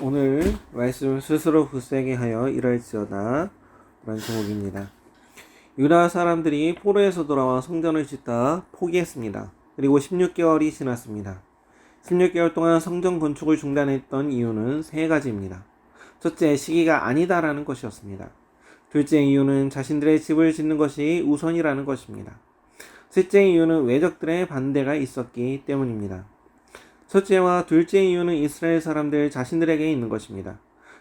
오늘 말씀을 스스로 굳세게 하여 일할지어다 라는 제목입니다. 유다 사람들이 포로에서 돌아와 성전을 짓다 포기했습니다. 그리고 16개월이 지났습니다. 16개월 동안 성전 건축을 중단했던 이유는 세 가지입니다. 첫째, 시기가 아니다라는 것이었습니다. 둘째 이유는 자신들의 집을 짓는 것이 우선이라는 것입니다. 셋째 이유는 외적들의 반대가 있었기 때문입니다. 첫째와 둘째 이유는 이스라엘 사람들 자신들에게 있는 것입니다.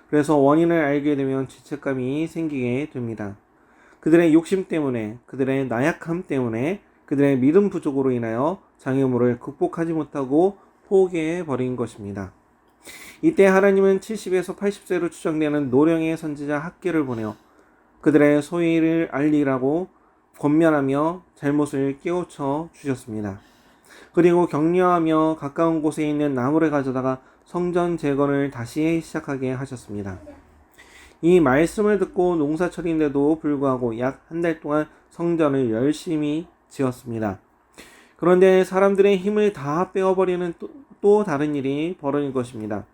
그래서 원인을 알게 되면 죄책감이 생기게 됩니다. 그들의 욕심 때문에, 그들의 나약함 때문에, 그들의 믿음 부족으로 인하여 장애물을 극복하지 못하고 포기해 버린 것입니다. 이때 하나님은 70에서 80세로 추정되는 노령의 선지자 학계를 보내어 그들의 소위를 알리라고 권면하며 잘못을 깨우쳐 주셨습니다. 그리고 격려하며 가까운 곳에 있는 나무를 가져다가 성전 재건을 다시 시작하게 하셨습니다. 이 말씀을 듣고 농사철인데도 불구하고 약 한 달 동안 성전을 열심히 지었습니다. 그런데 사람들의 힘을 다 빼어버리는 또 다른 일이 벌어진 것입니다.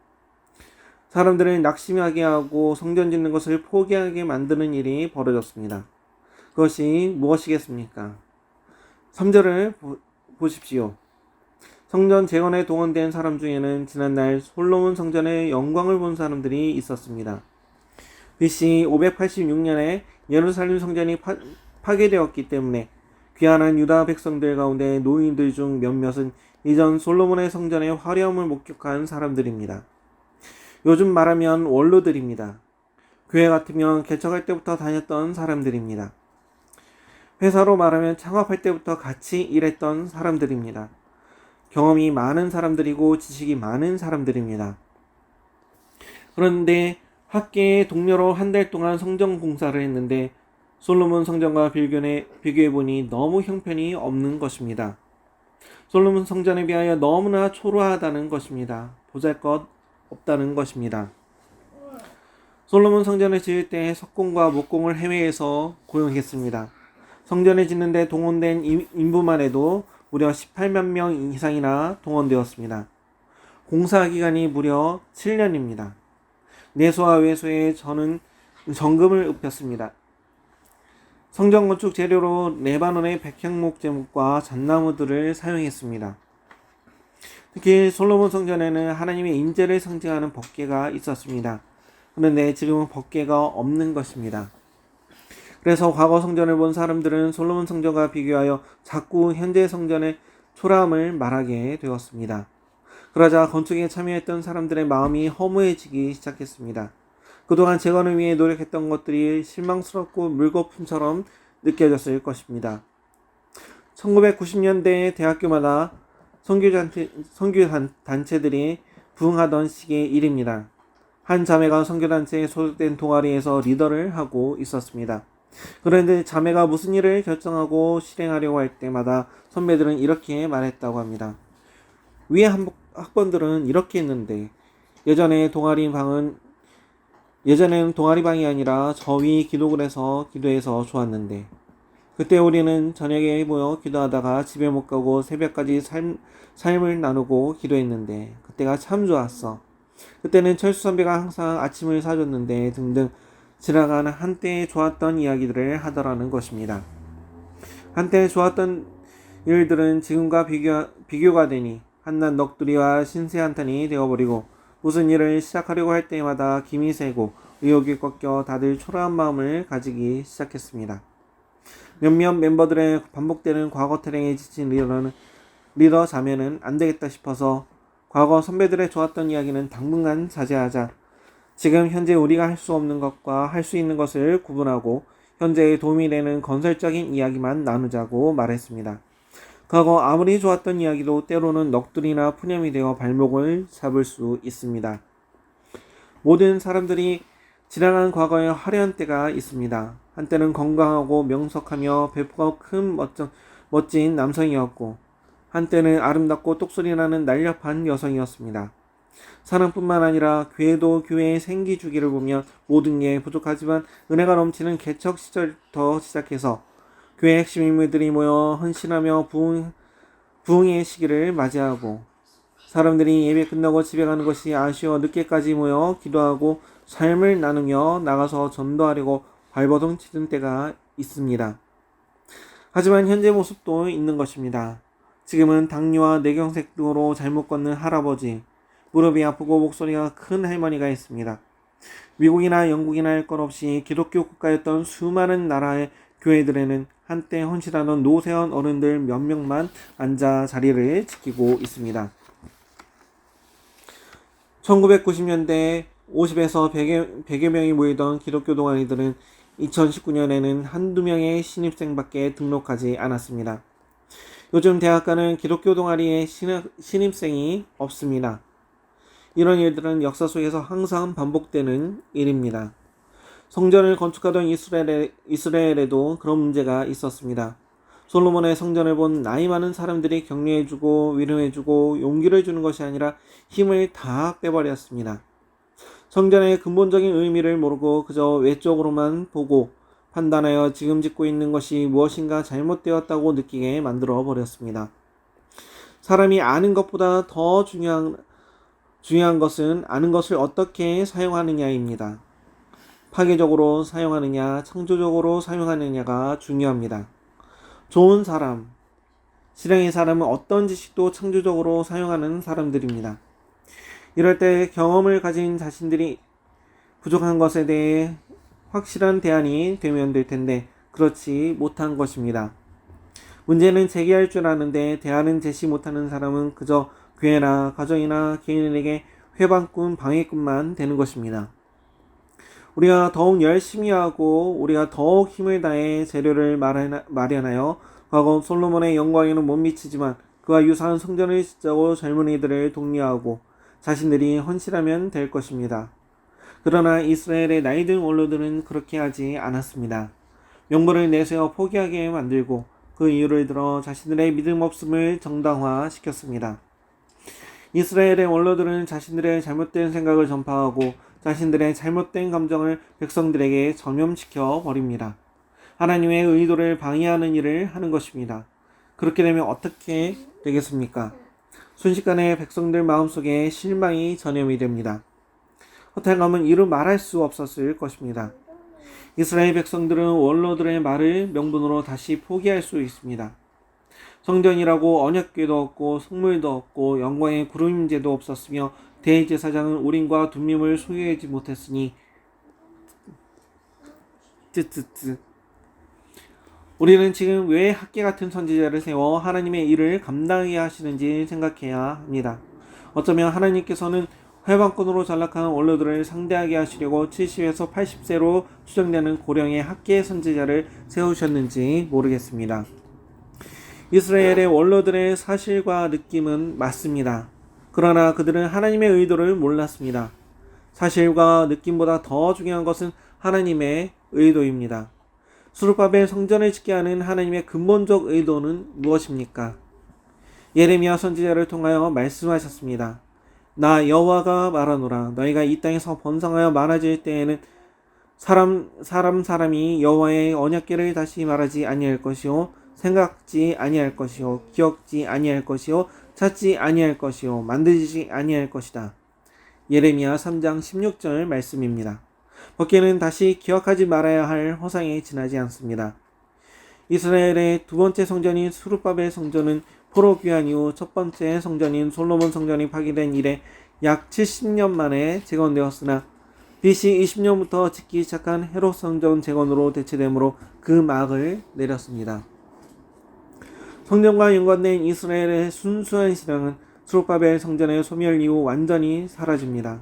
사람들을 낙심하게 하고 성전 짓는 것을 포기하게 만드는 일이 벌어졌습니다. 그것이 무엇이겠습니까? 3절을 보십시오. 성전 재건에 동원된 사람 중에는 지난날 솔로몬 성전의 영광을 본 사람들이 있었습니다. BC 586년에 예루살렘 성전이 파괴되었기 때문에 귀환한 유다 백성들 가운데 노인들 중 몇몇은 이전 솔로몬의 성전의 화려함을 목격한 사람들입니다. 요즘 말하면 원로들입니다. 교회 같으면 개척할 때부터 다녔던 사람들입니다. 회사로 말하면 창업할 때부터 같이 일했던 사람들입니다. 경험이 많은 사람들이고 지식이 많은 사람들입니다. 그런데 학계의 동료로 한 달 동안 성전 공사를 했는데 솔로몬 성전과 비교해보니 너무 형편이 없는 것입니다. 솔로몬 성전에 비하여 너무나 초라하다는 것입니다. 보잘것 없다는 것입니다. 솔로몬 성전을 지을 때 석공과 목공을 해외에서 고용했습니다. 성전을 짓는데 동원된 인부만 해도 무려 18만 명 이상이나 동원되었습니다. 공사 기간이 무려 7년입니다. 내수와 외수에 저는 정금을 읍혔습니다. 성전 건축 재료로 레바논의 백향목 제목과 잣나무들을 사용했습니다. 특히 솔로몬 성전에는 하나님의 인재를 상징하는 법궤가 있었습니다. 그런데 지금은 법궤가 없는 것입니다. 그래서 과거 성전을 본 사람들은 솔로몬 성전과 비교하여 자꾸 현재 성전의 초라함을 말하게 되었습니다. 그러자 건축에 참여했던 사람들의 마음이 허무해지기 시작했습니다. 그동안 재건을 위해 노력했던 것들이 실망스럽고 물거품처럼 느껴졌을 것입니다. 1990년대에 대학교마다 선교단체들이 부흥하던 시기의 일입니다. 한 자매가 선교단체에 소속된 동아리에서 리더를 하고 있었습니다. 그런데 자매가 무슨 일을 결정하고 실행하려고 할 때마다 선배들은 이렇게 말했다고 합니다. 위에 학번들은 이렇게 했는데 예전에는 동아리방이 아니라 저 위 기도실에서 기도해서 좋았는데 그때 우리는 저녁에 모여 기도하다가 집에 못 가고 새벽까지 삶을 나누고 기도했는데 그때가 참 좋았어. 그때는 철수 선배가 항상 아침을 사줬는데 등등 지나가는 한때 좋았던 이야기들을 하더라는 것입니다. 한때 좋았던 일들은 지금과 비교가 되니 한낱 넋두리와 신세한탄이 되어버리고 무슨 일을 시작하려고 할 때마다 김이 새고 의욕이 꺾여 다들 초라한 마음을 가지기 시작했습니다. 몇몇 멤버들의 반복되는 과거 타령에 지친 리더 자매는 안되겠다 싶어서 과거 선배들의 좋았던 이야기는 당분간 자제하자. 지금 현재 우리가 할 수 없는 것과 할 수 있는 것을 구분하고 현재에 도움이 되는 건설적인 이야기만 나누자고 말했습니다. 과거 아무리 좋았던 이야기도 때로는 넋두리나 푸념이 되어 발목을 잡을 수 있습니다. 모든 사람들이 지나간 과거에 화려한 때가 있습니다. 한때는 건강하고 명석하며 배포가 큰 멋진 남성이었고 한때는 아름답고 똑소리나는 날렵한 여성이었습니다. 사랑뿐만 아니라 교회도 교회의 생기주기를 보면 모든 게 부족하지만 은혜가 넘치는 개척 시절부터 시작해서 교회 핵심 인물들이 모여 헌신하며 부흥의 시기를 맞이하고 사람들이 예배 끝나고 집에 가는 것이 아쉬워 늦게까지 모여 기도하고 삶을 나누며 나가서 전도하려고 발버둥 치는 때가 있습니다. 하지만 현재 모습도 있는 것입니다. 지금은 당뇨와 뇌경색 등으로 잘못 걷는 할아버지, 무릎이 아프고 목소리가 큰 할머니가 있습니다. 미국이나 영국이나 할 것 없이 기독교 국가였던 수많은 나라의 교회들에는 한때 헌신하던 노쇠한 어른들 몇 명만 앉아 자리를 지키고 있습니다. 1990년대에 50에서 100여 명이 모이던 기독교 동아리들은 2019년에는 한두 명의 신입생밖에 등록하지 않았습니다. 요즘 대학가는 기독교 동아리에 신입생이 없습니다. 이런 일들은 역사 속에서 항상 반복되는 일입니다. 성전을 건축하던 이스라엘에도 그런 문제가 있었습니다. 솔로몬의 성전을 본 나이 많은 사람들이 격려해주고 위로해주고 용기를 주는 것이 아니라 힘을 다 빼버렸습니다. 성전의 근본적인 의미를 모르고 그저 외적으로만 보고 판단하여 지금 짓고 있는 것이 무엇인가 잘못되었다고 느끼게 만들어 버렸습니다. 사람이 아는 것보다 더 중요한 것은 아는 것을 어떻게 사용하느냐입니다. 파괴적으로 사용하느냐, 창조적으로 사용하느냐가 중요합니다. 좋은 사람, 실행의 사람은 어떤 지식도 창조적으로 사용하는 사람들입니다. 이럴 때 경험을 가진 자신들이 부족한 것에 대해 확실한 대안이 되면 될 텐데 그렇지 못한 것입니다. 문제는 제기할 줄 아는데 대안은 제시 못하는 사람은 그저 교회나 가정이나 개인에게 회방꾼, 방해꾼만 되는 것입니다. 우리가 더욱 열심히 하고 우리가 더욱 힘을 다해 재료를 마련하여 과거 솔로몬의 영광에는 못 미치지만 그와 유사한 성전을 짓자고 젊은이들을 독려하고 자신들이 헌신하면 될 것입니다. 그러나 이스라엘의 나이든 원로들은 그렇게 하지 않았습니다. 명분을 내세워 포기하게 만들고 그 이유를 들어 자신들의 믿음 없음을 정당화시켰습니다. 이스라엘의 원로들은 자신들의 잘못된 생각을 전파하고 자신들의 잘못된 감정을 백성들에게 전염시켜 버립니다. 하나님의 의도를 방해하는 일을 하는 것입니다. 그렇게 되면 어떻게 되겠습니까? 순식간에 백성들 마음속에 실망이 전염이 됩니다. 허탈감은 이루 말할 수 없었을 것입니다. 이스라엘 백성들은 원로들의 말을 명분으로 다시 포기할 수 있습니다. 성전이라고 언약궤도 없고 성물도 없고 영광의 구름임제도 없었으며 대제사장은 우림과 둠밈을 소유하지 못했으니 우리는 지금 왜 학계 같은 선지자를 세워 하나님의 일을 감당하게 하시는지 생각해야 합니다. 어쩌면 하나님께서는 회방꾼으로 전락한 원로들을 상대하게 하시려고 70에서 80세로 추정되는 고령의 학계 선지자를 세우셨는지 모르겠습니다. 이스라엘의 원로들의 사실과 느낌은 맞습니다. 그러나 그들은 하나님의 의도를 몰랐습니다. 사실과 느낌보다 더 중요한 것은 하나님의 의도입니다. 스룹바벨 성전을 짓게 하는 하나님의 근본적 의도는 무엇입니까? 예레미야 선지자를 통하여 말씀하셨습니다. 나 여호와가 말하노라. 너희가 이 땅에서 번성하여 많아질 때에는 사람이 여호와의 언약궤를 다시 말하지 아니할 것이요 생각지 아니할 것이요 기억지 아니할 것이요 찾지 아니할 것이요 만들지 아니할 것이다. 예레미야 3장 16절 말씀입니다. 법궤는 다시 기억하지 말아야 할 허상에 지나지 않습니다. 이스라엘의 두 번째 성전인 스룹바벨 성전은 포로 귀환 이후 첫 번째 성전인 솔로몬 성전이 파괴된 이래 약 70년 만에 재건되었으나 BC 20년부터 짓기 시작한 헤롯 성전 재건으로 대체되므로 그 막을 내렸습니다. 성전과 연관된 이스라엘의 순수한 신앙은 스룹바벨 성전의 소멸 이후 완전히 사라집니다.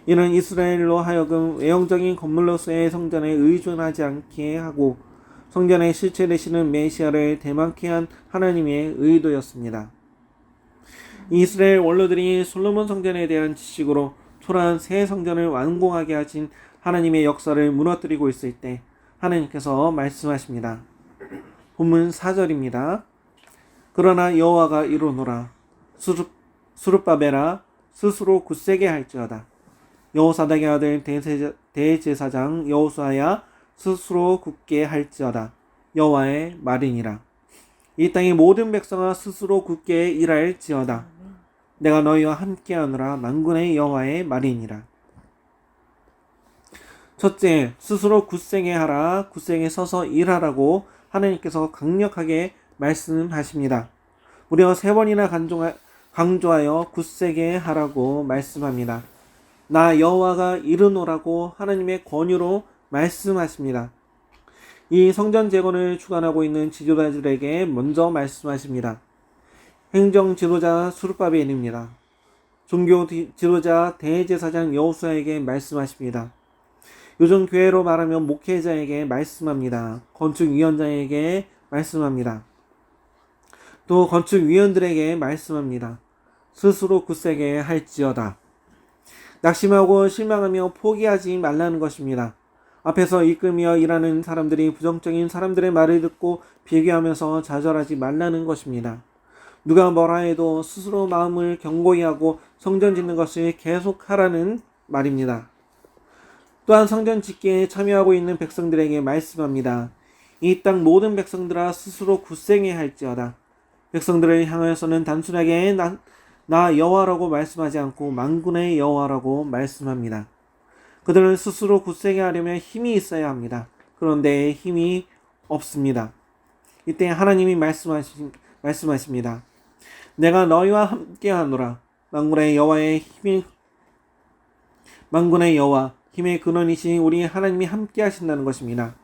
이는 이스라엘로 하여금 외형적인 건물로서의 성전에 의존하지 않게 하고 성전의 실체 되시는 메시아를 대망케 한 하나님의 의도였습니다. 이스라엘 원로들이 솔로몬 성전에 대한 지식으로 초라한 새 성전을 완공하게 하신 하나님의 역사를 무너뜨리고 있을 때 하나님께서 말씀하십니다. 본문 4절입니다. 그러나 여호와가 이르노라. 스룹바벨아 스스로 굳세게 할지어다. 여호사닥의 아들 대제사장 여호수아야 스스로 굳게 할지어다. 여호와의 말이니라. 이 땅의 모든 백성아 스스로 굳게 일할지어다. 내가 너희와 함께하노라 만군의 여호와의 말이니라. 첫째, 스스로 굳세게 하라. 굳세게 서서 일하라고 하나님께서 강력하게 말씀하십니다. 무려 3번이나 강조하여 굳세게 하라고 말씀합니다. 나 여호와가 이르노라고 하나님의 권유로 말씀하십니다. 이 성전 재건을 주관하고 있는 지도자들에게 먼저 말씀하십니다. 행정 지도자 수르바벨입니다. 종교 지도자 대제사장 여호수아에게 말씀하십니다. 요즘 교회로 말하면 목회자에게 말씀합니다. 건축위원장에게 말씀합니다. 또 건축위원들에게 말씀합니다. 스스로 굳세게 할지어다. 낙심하고 실망하며 포기하지 말라는 것입니다. 앞에서 이끌며 일하는 사람들이 부정적인 사람들의 말을 듣고 비교하면서 좌절하지 말라는 것입니다. 누가 뭐라 해도 스스로 마음을 견고히 하고 성전 짓는 것을 계속하라는 말입니다. 또한 성전 짓기에 참여하고 있는 백성들에게 말씀합니다. 이 땅 모든 백성들아 스스로 굳세게 할지어다. 백성들을 향하여서는 단순하게 나 여호와라고 말씀하지 않고 만군의 여호와라고 말씀합니다. 그들은 스스로 굳세게 하려면 힘이 있어야 합니다. 그런데 힘이 없습니다. 이때 하나님이 말씀하십니다. 내가 너희와 함께하노라. 만군의 여호와 힘의 근원이신 우리 하나님이 함께 하신다는 것입니다.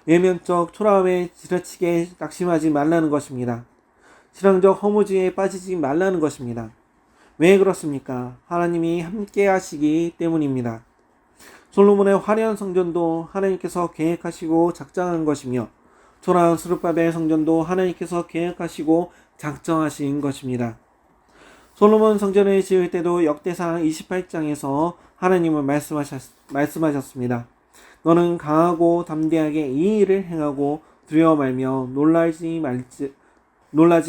외면적 초라함에 지나치게 낙심하지 말라는 것입니다. 신앙적 허무주의에 빠지지 말라는 것입니다. 왜 그렇습니까? 하나님이 함께 하시기 때문입니다. 솔로몬의 화려한 성전도 하나님께서 계획하시고 작정한 것이며 초라한 스룹바벨 성전도 하나님께서 계획하시고 작정하신 것입니다. 솔로몬 성전을 지을 때도 역대상 28장에서 하나님은 말씀하셨습니다. 너는 강하고 담대하게 이 일을 행하고 두려워 말며 놀라지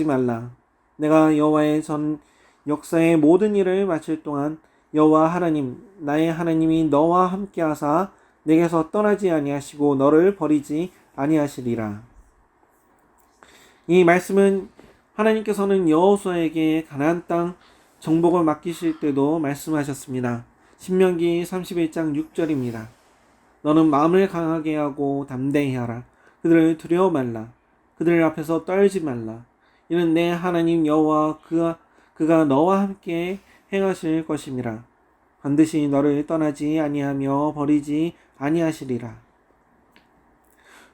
말라. 내가 여호와의 전 역사의 모든 일을 마칠 동안 여호와 하나님 나의 하나님이 너와 함께하사 내게서 떠나지 아니하시고 너를 버리지 아니하시리라. 이 말씀은 하나님께서는 여호수아에게 가나안 땅 정복을 맡기실 때도 말씀하셨습니다. 신명기 31장 6절입니다. 너는 마음을 강하게 하고 담대히 하라. 그들을 두려워 말라. 그들 앞에서 떨지 말라. 이는 내 하나님 여호와 그가 너와 함께 행하실 것임이라. 반드시 너를 떠나지 아니하며 버리지 아니하시리라.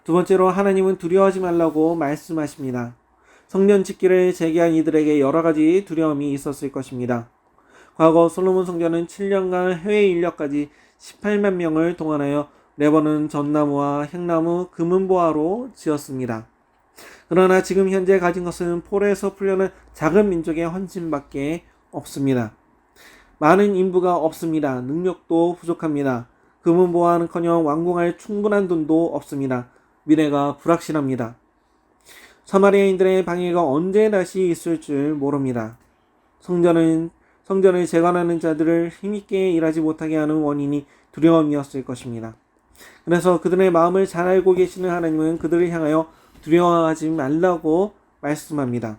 두 번째로 하나님은 두려워하지 말라고 말씀하십니다. 성전 짓기를 재개한 이들에게 여러 가지 두려움이 있었을 것입니다. 과거 솔로몬 성전은 7년간 해외 인력까지 18만 명을 동원하여 레바논 전나무와 향나무, 금은보화로 지었습니다. 그러나 지금 현재 가진 것은 포로에서 풀려난 작은 민족의 헌신밖에 없습니다. 많은 인부가 없습니다. 능력도 부족합니다. 금은보화는커녕 완공할 충분한 돈도 없습니다. 미래가 불확실합니다. 사마리아인들의 방해가 언제 다시 있을 줄 모릅니다. 성전을 재건하는 자들을 힘있게 일하지 못하게 하는 원인이 두려움이었을 것입니다. 그래서 그들의 마음을 잘 알고 계시는 하나님은 그들을 향하여 두려워하지 말라고 말씀합니다.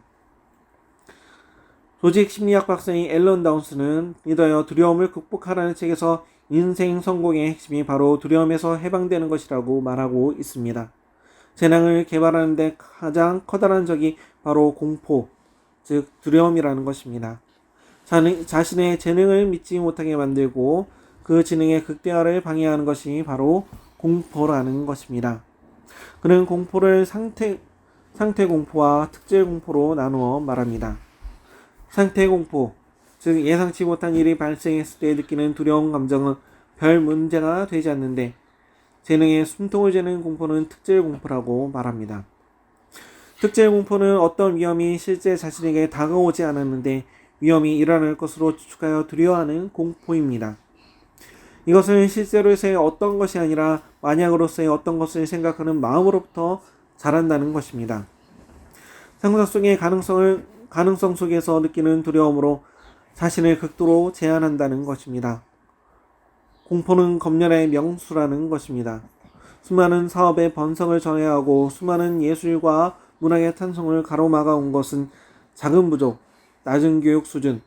조직 심리학 박사인 앨런 다운스는 믿어요 두려움을 극복하라는 책에서 인생 성공의 핵심이 바로 두려움에서 해방되는 것이라고 말하고 있습니다. 재능을 개발하는 데 가장 커다란 적이 바로 공포, 즉 두려움이라는 것입니다. 자신의 재능을 믿지 못하게 만들고 그 지능의 극대화를 방해하는 것이 바로 공포라는 것입니다. 그는 공포를 상태 공포와 특질 공포로 나누어 말합니다. 상태 공포, 즉 예상치 못한 일이 발생했을 때 느끼는 두려운 감정은 별 문제가 되지 않는데 재능에 숨통을 재는 공포는 특질 공포라고 말합니다. 특질 공포는 어떤 위험이 실제 자신에게 다가오지 않았는데 위험이 일어날 것으로 추측하여 두려워하는 공포입니다. 이것은 실제로서의 어떤 것이 아니라 만약으로서의 어떤 것을 생각하는 마음으로부터 자란다는 것입니다. 상상 속의 가능성 속에서 느끼는 두려움으로 자신을 극도로 제한한다는 것입니다. 공포는 검열의 명수라는 것입니다. 수많은 사업의 번성을 전해하고 수많은 예술과 문학의 탄성을 가로막아 온 것은 작은 부족, 낮은 교육 수준,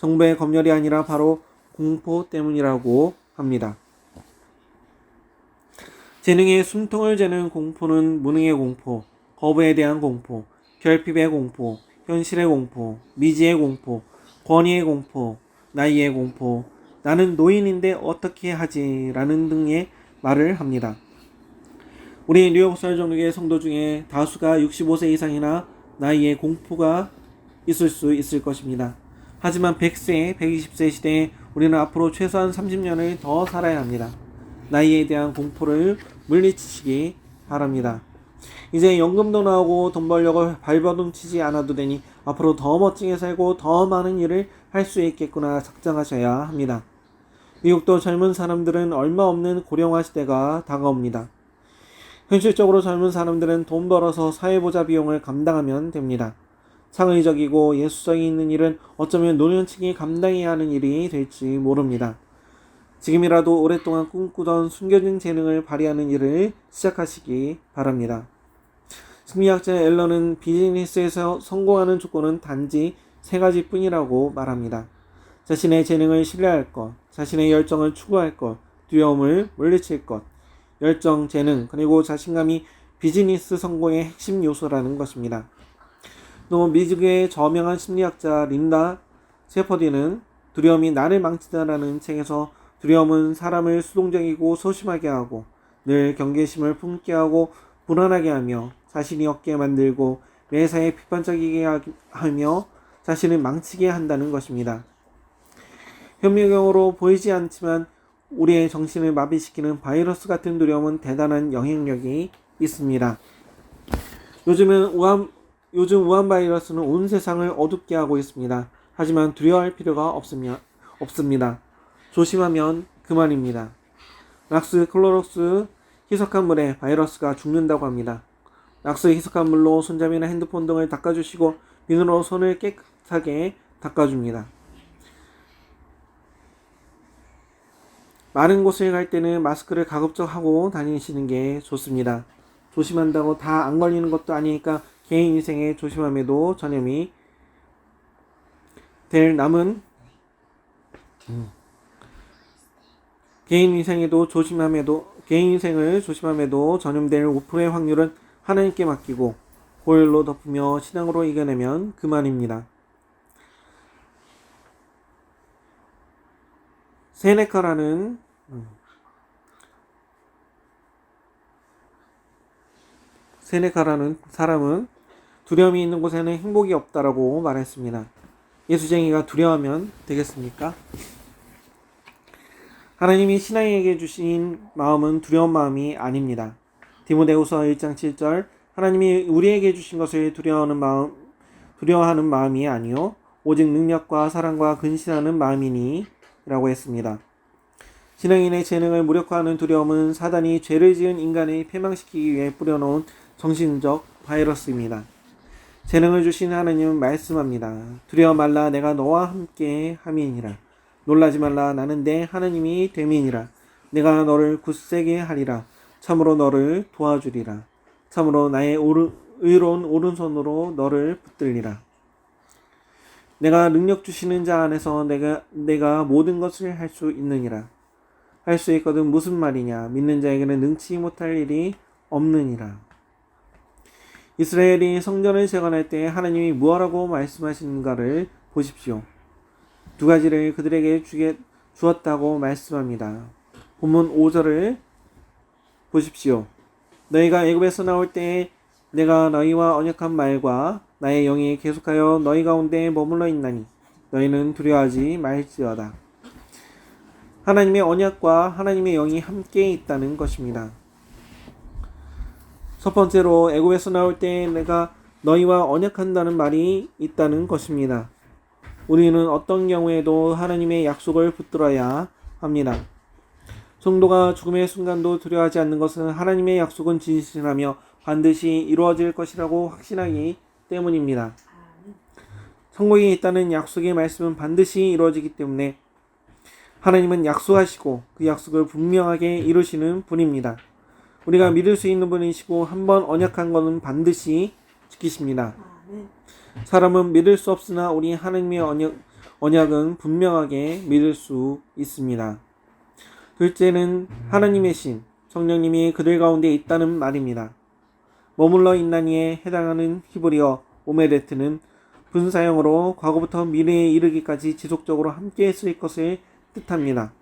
정부의 검열이 아니라 바로 공포 때문이라고 합니다. 재능의 숨통을 재는 공포는 무능의 공포, 거부에 대한 공포, 결핍의 공포, 현실의 공포, 미지의 공포, 권위의 공포, 나이의 공포, 나는 노인인데 어떻게 하지? 라는 등의 말을 합니다. 우리 뉴욕 설정국의 성도 중에 다수가 65세 이상이나 나이의 공포가 있을 수 있을 것입니다. 하지만 100세, 120세 시대에 우리는 앞으로 최소한 30년을 더 살아야 합니다. 나이에 대한 공포를 물리치시기 바랍니다. 이제 연금도 나오고 돈 벌려고 발버둥 치지 않아도 되니 앞으로 더 멋지게 살고 더 많은 일을 할 수 있겠구나 작정하셔야 합니다. 미국도 젊은 사람들은 얼마 없는 고령화 시대가 다가옵니다. 현실적으로 젊은 사람들은 돈 벌어서 사회보자 비용을 감당하면 됩니다. 창의적이고 예술성이 있는 일은 어쩌면 노년층이 감당해야 하는 일이 될지 모릅니다. 지금이라도 오랫동안 꿈꾸던 숨겨진 재능을 발휘하는 일을 시작하시기 바랍니다. 심리학자 앨런은 비즈니스에서 성공하는 조건은 단지 3가지 뿐이라고 말합니다. 자신의 재능을 신뢰할 것, 자신의 열정을 추구할 것, 두려움을 물리칠 것. 열정, 재능, 그리고 자신감이 비즈니스 성공의 핵심 요소라는 것입니다. 또 미국의 저명한 심리학자 린다 세퍼디는 두려움이 나를 망친다라는 책에서 두려움은 사람을 수동적이고 소심하게 하고 늘 경계심을 품게 하고 불안하게 하며 자신이 없게 만들고 매사에 비판적이게 하며 자신을 망치게 한다는 것입니다. 현미경으로 보이지 않지만 우리의 정신을 마비시키는 바이러스 같은 두려움은 대단한 영향력이 있습니다. 요즘 우한 바이러스는 온 세상을 어둡게 하고 있습니다. 하지만 두려워할 필요가 없습니다. 조심하면 그만입니다. 락스 클로록스 희석한 물에 바이러스가 죽는다고 합니다. 락스 희석한 물로 손잡이나 핸드폰 등을 닦아주시고 비누로 손을 깨끗하게 닦아줍니다. 마른 곳을 갈 때는 마스크를 가급적 하고 다니시는 게 좋습니다. 조심한다고 다 안 걸리는 것도 아니니까 개인 위생에 조심함에도 전염이 될 남은 개인 위생을 조심함에도 전염될 5%의 확률은 하나님께 맡기고 보혈로 덮으며 신앙으로 이겨내면 그만입니다. 세네카라는 사람은 두려움이 있는 곳에는 행복이 없다라고 말했습니다. 예수쟁이가 두려워하면 되겠습니까? 하나님이 신앙에게 주신 마음은 두려운 마음이 아닙니다. 디모데후서 1장 7절 하나님이 우리에게 주신 것을 두려워하는 마음이 아니요 오직 능력과 사랑과 근신하는 마음이니 라고 했습니다. 신앙인의 재능을 무력화하는 두려움은 사단이 죄를 지은 인간을 패망시키기 위해 뿌려놓은 정신적 바이러스입니다. 재능을 주신 하나님은 말씀합니다. 두려워 말라 내가 너와 함께 함이니라. 놀라지 말라 나는 내 하나님이 됨이니라. 내가 너를 굳세게 하리라. 참으로 너를 도와주리라. 참으로 나의 의로운 오른손으로 너를 붙들리라. 내가 능력 주시는 자 안에서 내가 모든 것을 할 수 있느니라. 할 수 있거든 무슨 말이냐. 믿는 자에게는 능치 못할 일이 없느니라. 이스라엘이 성전을 재건할 때 하나님이 무엇라고 말씀하시는가를 보십시오. 2가지를 그들에게 주었다고 말씀합니다. 본문 5절을 보십시오. 너희가 애굽에서 나올 때에 내가 너희와 언약한 말과 나의 영이 계속하여 너희 가운데 머물러 있나니 너희는 두려워하지 말지어다. 하나님의 언약과 하나님의 영이 함께 있다는 것입니다. 첫 번째로 애굽에서 나올 때 내가 너희와 언약한다는 말이 있다는 것입니다. 우리는 어떤 경우에도 하나님의 약속을 붙들어야 합니다. 성도가 죽음의 순간도 두려워하지 않는 것은 하나님의 약속은 진실하며 반드시 이루어질 것이라고 확신하기 때문입니다. 천국에 있다는 약속의 말씀은 반드시 이루어지기 때문에 하나님은 약속하시고 그 약속을 분명하게 이루시는 분입니다. 우리가 믿을 수 있는 분이시고 한번 언약한 것은 반드시 지키십니다. 사람은 믿을 수 없으나 우리 하나님의 언약은 분명하게 믿을 수 있습니다. 둘째는 하나님의 신, 성령님이 그들 가운데 있다는 말입니다. 머물러 있나니에 해당하는 히브리어 오메레트는 분사형으로 과거부터 미래에 이르기까지 지속적으로 함께 쓰일 것을 뜻합니다.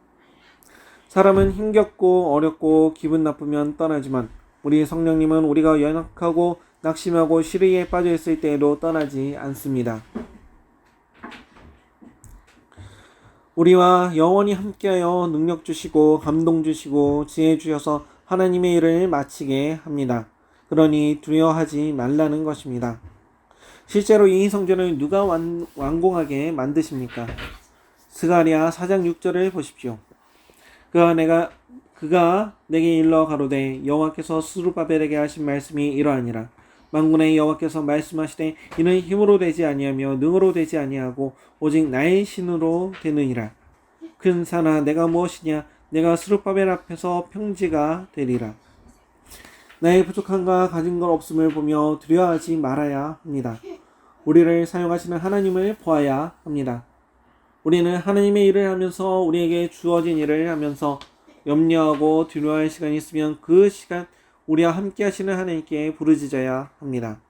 사람은 힘겹고 어렵고 기분 나쁘면 떠나지만 우리 성령님은 우리가 연약하고 낙심하고 시리에 빠져 있을 때에도 떠나지 않습니다. 우리와 영원히 함께하여 능력 주시고 감동 주시고 지혜 주셔서 하나님의 일을 마치게 합니다. 그러니 두려워하지 말라는 것입니다. 실제로 이 성전을 누가 완공하게 만드십니까? 스가랴 4장 6절을 보십시오. 그가 내게 일러 가로되 여호와께서 스룹바벨에게 하신 말씀이 이러하니라. 만군의 여호와께서 말씀하시되 이는 힘으로 되지 아니하며 능으로 되지 아니하고 오직 나의 신으로 되느니라. 큰 산아 내가 무엇이냐? 내가 스룹바벨 앞에서 평지가 되리라. 나의 부족함과 가진 것 없음을 보며 두려워하지 말아야 합니다. 우리를 사용하시는 하나님을 보아야 합니다. 우리는 하나님의 일을 하면서 우리에게 주어진 일을 하면서 염려하고 두려워할 시간이 있으면 그 시간 우리와 함께 하시는 하나님께 부르짖어야 합니다.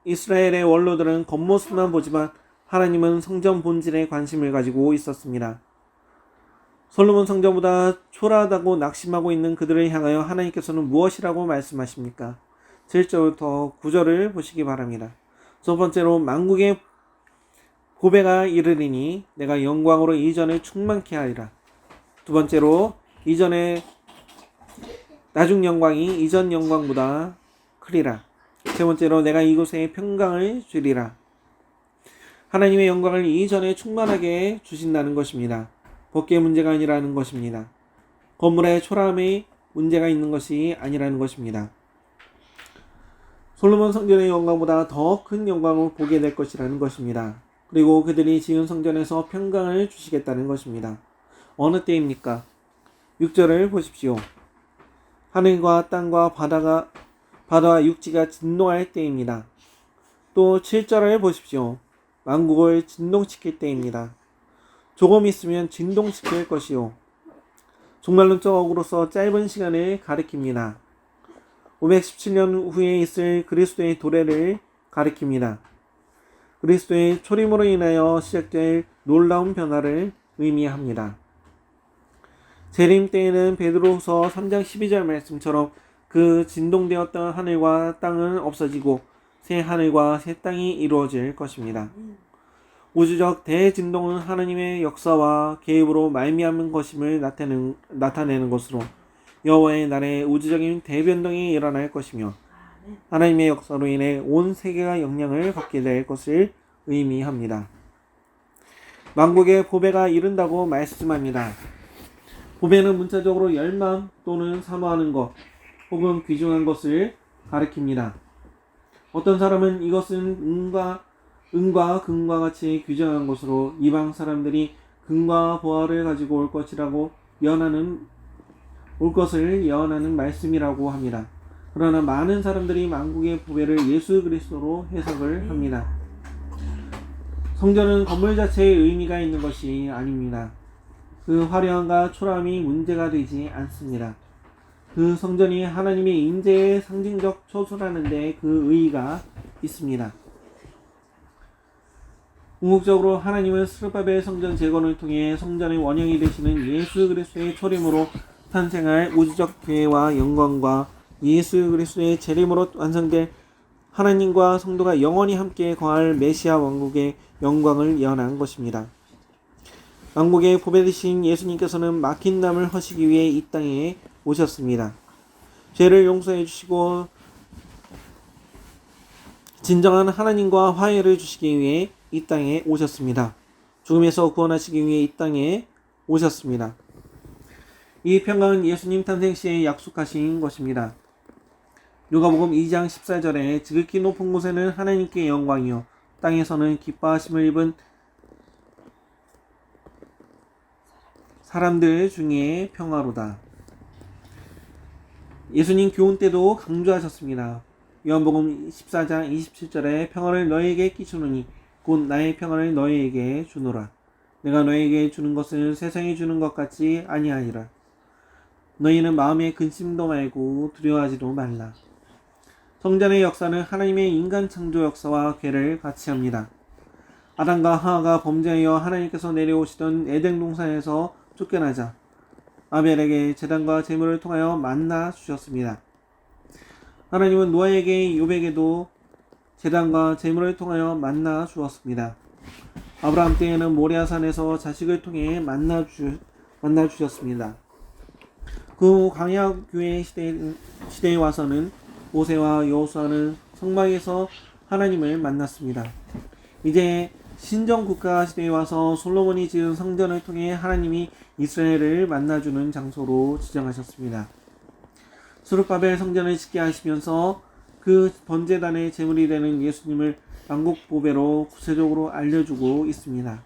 이스라엘의 원로들은 겉모습만 보지만 하나님은 성전 본질에 관심을 가지고 있었습니다. 솔로몬 성전보다 초라하다고 낙심하고 있는 그들을 향하여 하나님께서는 무엇이라고 말씀하십니까? 7절부터 9절을 보시기 바랍니다. 첫 번째로 만국의 보배가 이르리니 내가 영광으로 이전을 충만케 하리라. 두 번째로 이전의 나중 영광이 이전 영광보다 크리라. 세 번째로 내가 이곳에 평강을 주리라. 하나님의 영광을 이전에 충만하게 주신다는 것입니다. 법계의 문제가 아니라는 것입니다. 건물의 초라함에 문제가 있는 것이 아니라는 것입니다. 솔로몬 성전의 영광보다 더 큰 영광을 보게 될 것이라는 것입니다. 그리고 그들이 지은 성전에서 평강을 주시겠다는 것입니다. 어느 때입니까? 6절을 보십시오. 하늘과 땅과 바다와 육지가 진동할 때입니다. 또 7절을 보십시오. 만국을 진동시킬 때입니다. 조금 있으면 진동시킬 것이요. 종말론적으로서 짧은 시간을 가리킵니다. 517년 후에 있을 그리스도의 도래를 가리킵니다. 그리스도의 초림으로 인하여 시작될 놀라운 변화를 의미합니다. 재림 때에는 베드로후서 3장 12절 말씀처럼 그 진동되었던 하늘과 땅은 없어지고 새 하늘과 새 땅이 이루어질 것입니다. 우주적 대진동은 하나님의 역사와 개입으로 말미암은 것임을 나타내는 것으로 여호와의 날에 우주적인 대변동이 일어날 것이며 하나님의 역사로 인해 온 세계가 영향을 받게 될 것을 의미합니다. 만국의 보배가 이른다고 말씀합니다. 보배는 문자적으로 열망 또는 사모하는 것 혹은 귀중한 것을 가리킵니다. 어떤 사람은 이것은 은과 금과 같이 귀중한 것으로 이방 사람들이 금과 보화를 가지고 올 것을 예언하는 말씀이라고 합니다. 그러나 많은 사람들이 만국의 보배를 예수 그리스도로 해석을 합니다. 성전은 건물 자체의 의미가 있는 것이 아닙니다. 그 화려함과 초라함이 문제가 되지 않습니다. 그 성전이 하나님의 임재의 상징적 처소라는 데 그 의의가 있습니다. 궁극적으로 하나님은 스룹바벨 성전 재건을 통해 성전의 원형이 되시는 예수 그리스도의 초림으로 탄생할 우주적 교회와 영광과 예수 그리스도의 재림으로 완성될 하나님과 성도가 영원히 함께 거할 메시아 왕국의 영광을 예언한 것입니다. 왕국의 보배 되신 예수님께서는 막힌 담을 허시기 위해 이 땅에 오셨습니다. 죄를 용서해 주시고 진정한 하나님과 화해를 주시기 위해 이 땅에 오셨습니다. 죽음에서 구원하시기 위해 이 땅에 오셨습니다. 이 평강은 예수님 탄생 시에 약속하신 것입니다. 누가복음 2장 14절에 지극히 높은 곳에는 하나님께 영광이요 땅에서는 기뻐하심을 입은 사람들 중에 평화로다. 예수님 교훈 때도 강조하셨습니다. 요한복음 14장 27절에 평화를 너희에게 끼치노니 곧 나의 평안을 너희에게 주노라. 내가 너희에게 주는 것은 세상이 주는 것 같지 아니하니라. 너희는 마음에 근심도 말고 두려워하지도 말라. 성전의 역사는 하나님의 인간 창조 역사와 궤를 같이 합니다. 아담과 하와가 범죄하여 하나님께서 내려오시던 에덴 동산에서 쫓겨나자 아벨에게 제단과 제물을 통하여 만나 주셨습니다. 하나님은 노아에게 욥에게도 제단과 제물을 통하여 만나 주었습니다. 아브라함 때에는 모리아산에서 자식을 통해 만나 주셨습니다. 그 후 광야 교회 시대에 와서는 모세와 여호수아는 성막에서 하나님을 만났습니다. 이제 신정 국가 시대에 와서 솔로몬이 지은 성전을 통해 하나님이 이스라엘을 만나주는 장소로 지정하셨습니다. 스룹바벨 성전을 짓게 하시면서 그 번제단의 제물이 되는 예수님을 만국보배로 구체적으로 알려주고 있습니다.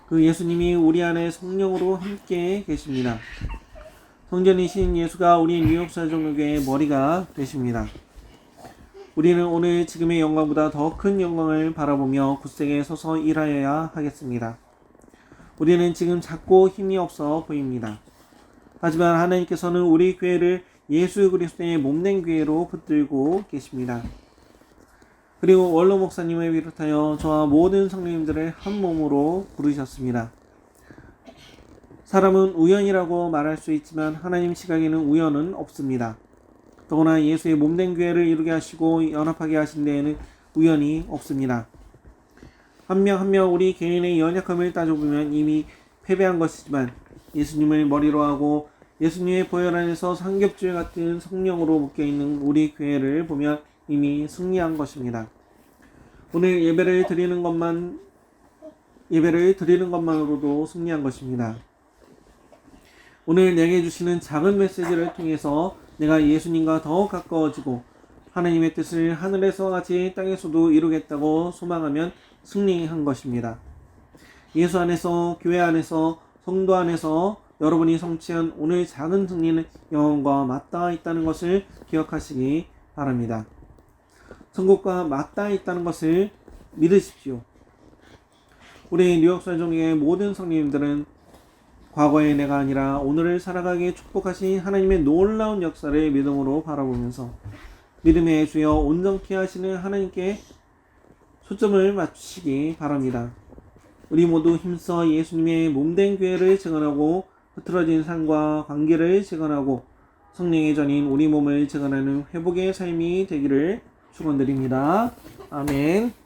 그 예수님이 우리 안에 성령으로 함께 계십니다. 성전이신 예수가 우리 뉴욕사정교회의 머리가 되십니다. 우리는 오늘 지금의 영광보다 더 큰 영광을 바라보며 굳세게 서서 일하여야 하겠습니다. 우리는 지금 작고 힘이 없어 보입니다. 하지만 하나님께서는 우리 교회를 예수 그리스도의 몸된 교회로 붙들고 계십니다. 그리고 원로 목사님을 비롯하여 저와 모든 성도님들을 한 몸으로 부르셨습니다. 사람은 우연이라고 말할 수 있지만 하나님 시각에는 우연은 없습니다. 더구나 예수의 몸된 교회를 이루게 하시고 연합하게 하신 데에는 우연이 없습니다. 한 명 한 명 우리 개인의 연약함을 따져보면 이미 패배한 것이지만 예수님을 머리로 하고 예수님의 보혈 안에서 삼겹줄 같은 성령으로 묶여있는 우리 교회를 보면 이미 승리한 것입니다. 오늘 예배를 드리는 것만으로도 승리한 것입니다. 오늘 내게 주시는 작은 메시지를 통해서 내가 예수님과 더 가까워지고 하나님의 뜻을 하늘에서 같이 땅에서도 이루겠다고 소망하면 승리한 것입니다. 예수 안에서, 교회 안에서, 성도 안에서 여러분이 성취한 오늘 작은 승리는 영원과 맞닿아 있다는 것을 기억하시기 바랍니다. 천국과 맞닿아 있다는 것을 믿으십시오. 우리 뉴욕사정의 모든 성도님들은 과거의 내가 아니라 오늘을 살아가기에 축복하신 하나님의 놀라운 역사를 믿음으로 바라보면서 믿음의 주여 온전케 하시는 하나님께 초점을 맞추시기 바랍니다. 우리 모두 힘써 예수님의 몸된 교회를 증언하고 흐트러진 삶과 관계를 증언하고 성령의 전인 우리 몸을 증언하는 회복의 삶이 되기를 축원드립니다. 아멘.